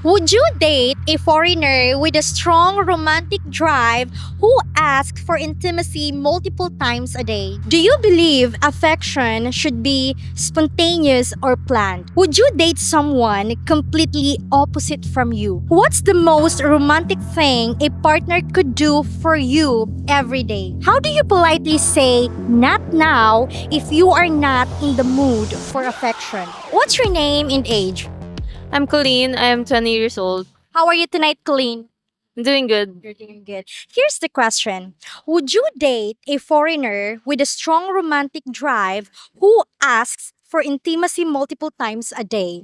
Would you date a foreigner with a strong romantic drive who asks for intimacy multiple times a day? Do you believe affection should be spontaneous or planned? Would you date someone completely opposite from you? What's the most romantic thing a partner could do for you every day? How do you politely say not now if you are not in the mood for affection? What's your name and age? I'm Colleen. I am 20 years old. How are you tonight, Colleen? I'm doing good. You're doing good. Here's the question. Would you date a foreigner with a strong romantic drive who asks for intimacy multiple times a day?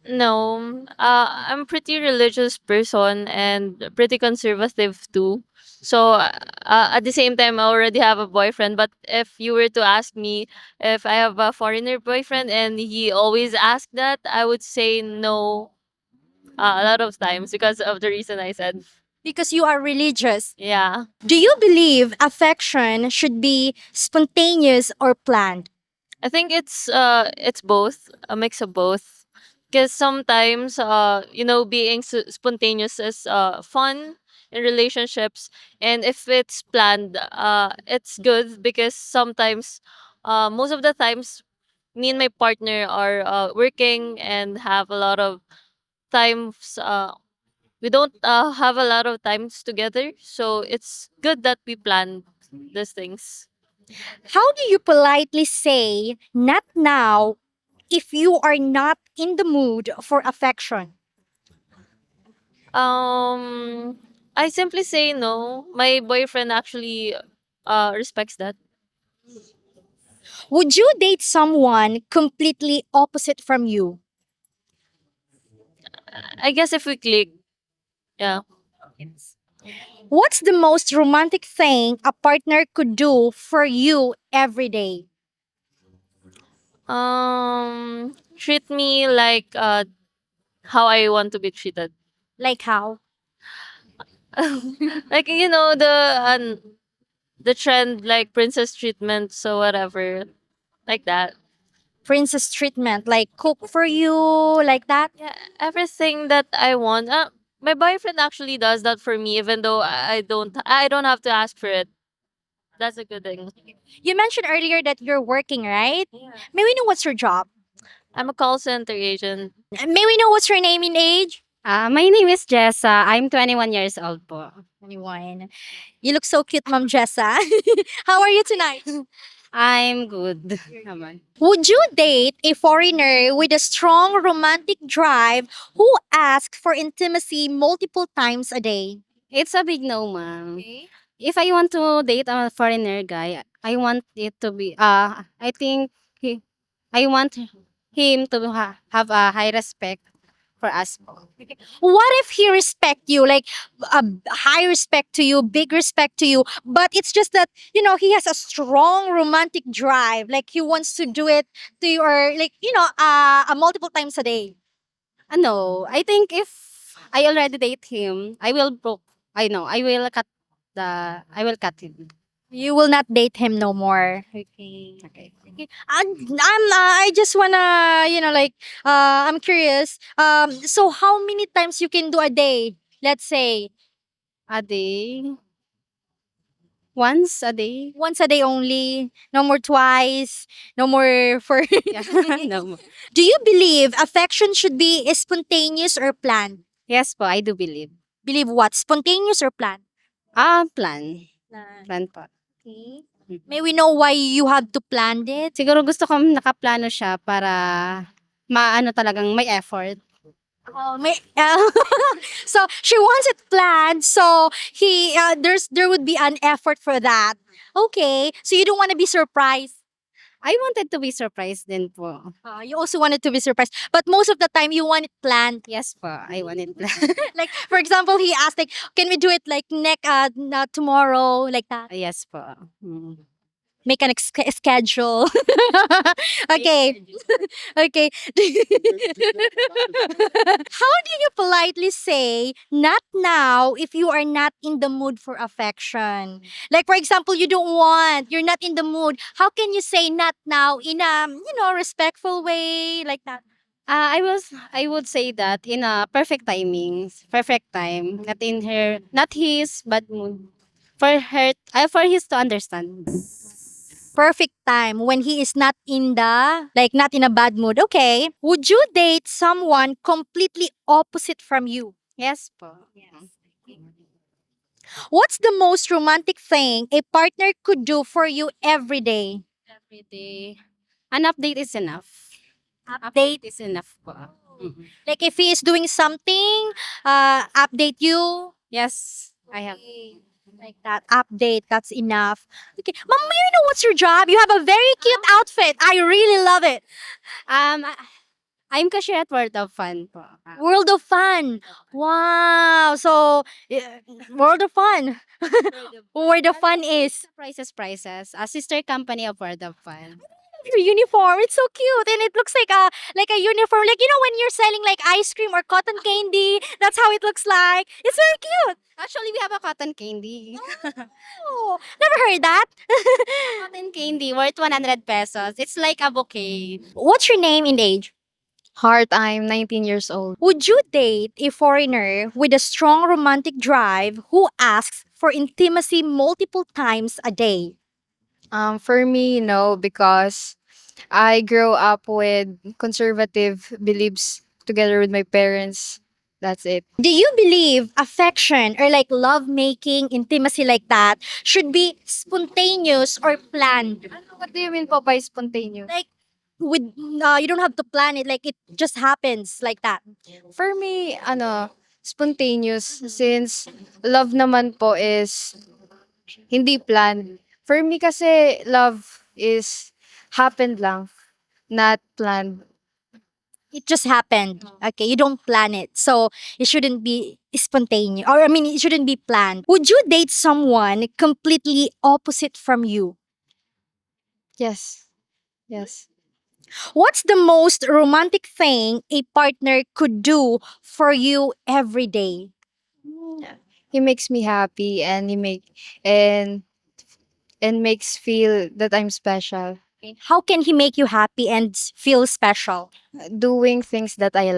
No, I'm a pretty religious person and pretty conservative too. So at the same time, I already have a boyfriend. But if you were to ask me if I have a foreigner boyfriend and he always asks that, I would say no a lot of times because of the reason I said. Because you are religious. Yeah. Do you believe affection should be spontaneous or planned? I think it's both, a mix of both. Because sometimes being spontaneous is fun in relationships, and if it's planned, it's good because sometimes, most of the times, me and my partner are working and have a lot of times. We don't have a lot of times together, so it's good that we plan these things. How do you politely say not now if you are not in the mood for affection? Um, I simply say no. My boyfriend actually respects that. Would you date someone completely opposite from you? I guess if we click, yeah. What's the most romantic thing a partner could do for you every day? Treat me like how I want to be treated. Like how? Like the trend like princess treatment, so whatever, like that. Princess treatment, like cook for you, like that? Yeah, everything that I want. My boyfriend actually does that for me, even though I don't have to ask for it. That's a good thing. You mentioned earlier that you're working, right? May we know what's your job? I'm a call center agent. May we know what's your name and age? My name is Jessa. I'm 21 years old po. 21. You look so cute, Ma'am Jessa. How are you tonight? I'm good naman. Would you date a foreigner with a strong romantic drive who asks for intimacy multiple times a day? It's a big no, ma'am. If I want to date a foreigner guy, I want it to be I think I want him to have a high respect for us po. What if he respect you, like high respect to you, big respect to you, but it's just that he has a strong romantic drive, like he wants to do it to you, or like multiple times a day. No, I think if I already date him, I will cut him. You will not date him no more. Okay. Okay. Okay. I just wanna I'm curious. So how many times you can do a day? Let's say A day, once a day. once a day only. No more twice. No more for. Yeah. No. Do you believe affection should be spontaneous or planned? Yes po, I do believe. Believe what? Spontaneous or planned? Plan. Planned. Plan po. Okay. May we know why you have to plan it? Siguro gusto kong nakaplano siya para maano talagang may effort. Oh, may, so she wants it planned. So there would be an effort for that. Okay. So you don't want to be surprised. I wanted to be surprised din po. You also wanted to be surprised, but most of the time you want it planned. Yes po, I wanted Like for example, he asked like, "Can we do it like tomorrow?" Like that. Yes po. Mm. Make an schedule. Okay. Okay. How do you politely say not now if you are not in the mood for affection? Like for example, you're not in the mood. How can you say not now in a respectful way like that? I would say that in a perfect timing, perfect time, not in her, not his bad mood, for her, for his to understand. Perfect time when he is not in the, like, not in a bad mood. Okay. Would you date someone completely opposite from you? Yes po. What's the most romantic thing a partner could do for you every day? Every day, an update is enough. Update. Is enough po. Mhm. Like if he is doing something, update you. Yes, I have. Okay. Like that update, that's enough. Okay. Mom, may I know what's your job? You have a very cute outfit. I really love it. Um, I- I'm cashier at World of Fun po. World of Fun. Wow. So, World of Fun. Where the fun is. Prices. A sister company of World of Fun. Your uniform. It's so cute, and it looks like a uniform. Like when you're selling like ice cream or cotton candy. That's how it looks like. It's very cute. Actually, we have a cotton candy. Oh, never heard that. Cotton candy worth 100 pesos. It's like a bouquet. What's your name and age? Heart, I'm 19 years old. Would you date a foreigner with a strong romantic drive who asks for intimacy multiple times a day? For me, no, because I grew up with conservative beliefs together with my parents. That's it. Do you believe affection or like love making, intimacy like that should be spontaneous or planned? What do you mean po by spontaneous? Like with you don't have to plan it, like it just happens like that. For me, spontaneous since love naman po is hindi planned. For me kasi love is happened lang, not planned. It just happened. Okay, you don't plan it. So it shouldn't be spontaneous. Or I mean it shouldn't be planned. Would you date someone completely opposite from you? Yes. Yes. What's the most romantic thing a partner could do for you every day? He makes me happy and and and makes feel that I'm special. How can he make you happy and feel special? Doing things that I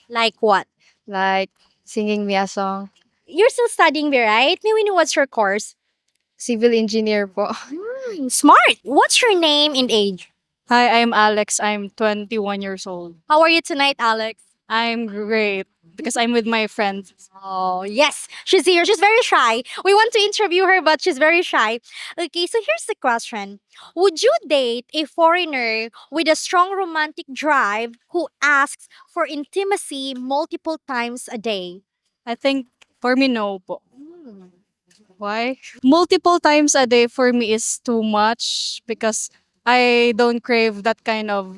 Like what? like singing me a song. You're still studying there, right? May we know what's your course? Civil engineer po. Smart. What's your name and age? Hi, I'm Alex. I'm 21 years old. How are you tonight, Alex? I'm great because I'm with my friends. Oh, yes. She's here. She's very shy. We want to interview her, but she's very shy. Okay, so here's the question. Would you date a foreigner with a strong romantic drive who asks for intimacy multiple times a day? I think for me, no po. Why? Multiple times a day for me is too much because I don't crave that kind of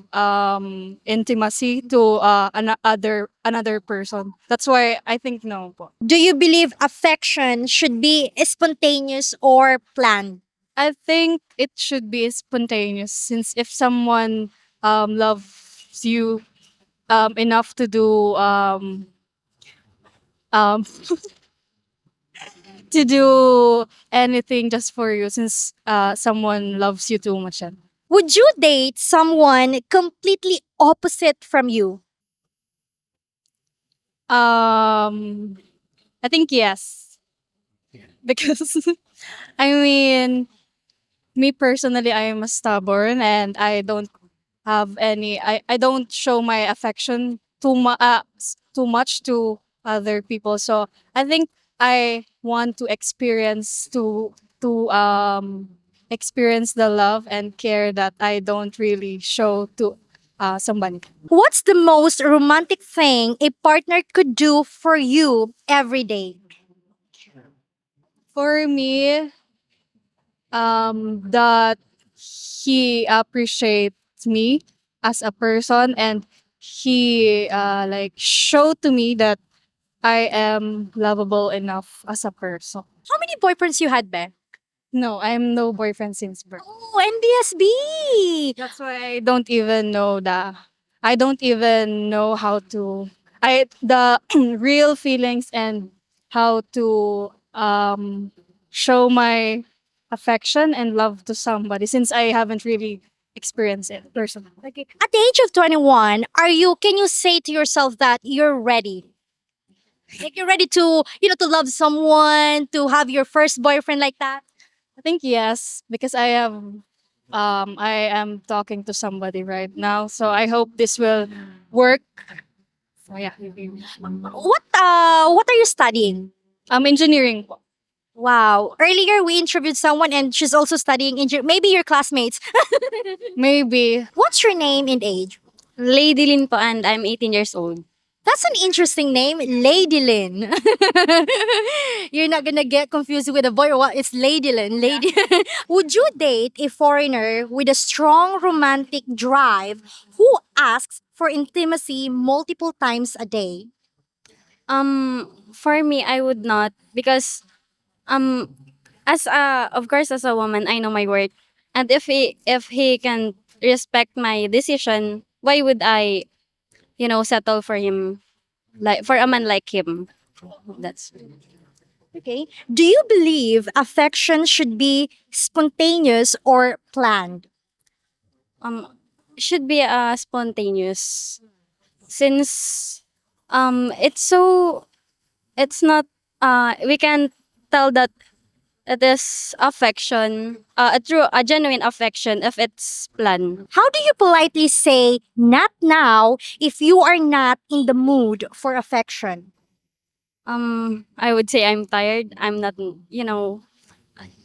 intimacy to another person. That's why I think no po. Do you believe affection should be spontaneous or planned? I think it should be spontaneous since if someone loves you enough to do um to do anything just for you since someone loves you too much. Yan. Would you date someone completely opposite from you? Um, I think yes because I mean me personally I am stubborn and I don't have any I don't show my affection too much to other people. So I think I want to experience the love and care that I don't really show to somebody. What's the most romantic thing a partner could do for you every day? For me, that he appreciates me as a person and he like showed to me that I am lovable enough as a person. How many boyfriends you had, Be? No, I'm no boyfriend since birth. Oh, NBSB! That's why I don't even know how to I the real feelings and how to show my affection and love to somebody since I haven't really experience it personally. Okay. At the age of 21, can you say to yourself that you're ready? Like you're ready to, to love someone, to have your first boyfriend like that? I think yes, because I am talking to somebody right now, so I hope this will work. So yeah, What are you studying? engineering. Po. Wow. Earlier we interviewed someone and she's also studying engineering. Maybe your classmates. Maybe What's your name and age? Lady Lin po and I'm 18 years old. That's an interesting name, Lady Lynn. You're not gonna get confused with a boy or what? It's Lady Lynn. Lady. Would you date a foreigner with a strong romantic drive who asks for intimacy multiple times a day? For me, I would not because um, of course as a woman, I know my worth, and if he can respect my decision, why would I, settle for him, like for a man like him? That's Okay. Do you believe affection should be spontaneous or planned? um should be spontaneous since it's not we can tell that it is affection, a genuine affection if it's planned. How do you politely say not now if you are not in the mood for affection? I would say I'm tired. I'm not,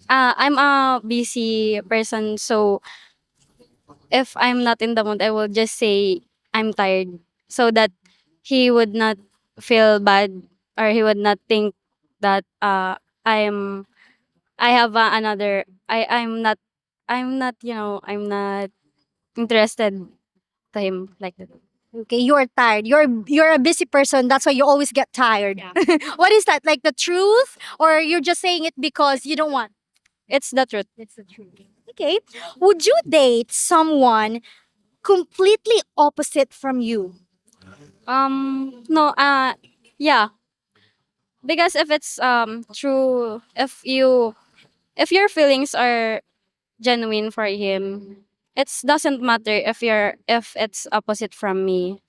I'm a busy person, so if I'm not in the mood, I will just say I'm tired so that he would not feel bad or he would not think that I'm I have another I'm not interested to him like that. Okay, you're tired. You're a busy person. That's why you always get tired. What is that? Like the truth, or you're just saying it because you don't want? It's the truth. It's the truth. Okay. Would you date someone completely opposite from you? No, yeah, because if it's true, if your feelings are genuine for him, it doesn't matter if it's opposite from me,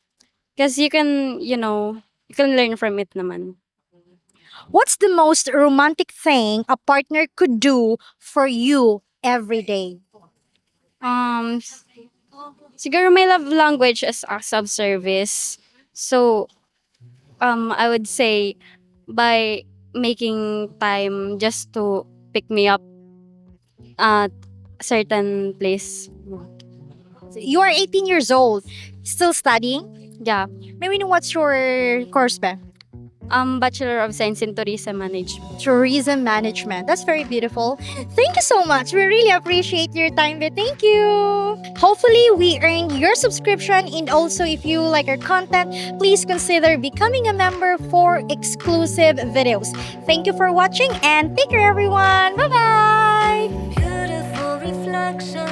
because you can learn from it naman. What's the most romantic thing a partner could do for you every day? Um, siguro my love language is acts of service. So, I would say by making time just to pick me up at a certain place. You are 18 years old, still studying. Yeah. May we know what's your course, ba? Bachelor of Science in Tourism Management. Tourism management. That's very beautiful. Thank you so much. We really appreciate your time, but thank you. Hopefully, we earned your subscription. And also, if you like our content, please consider becoming a member for exclusive videos. Thank you for watching and take care, everyone. Bye bye. Beautiful reflection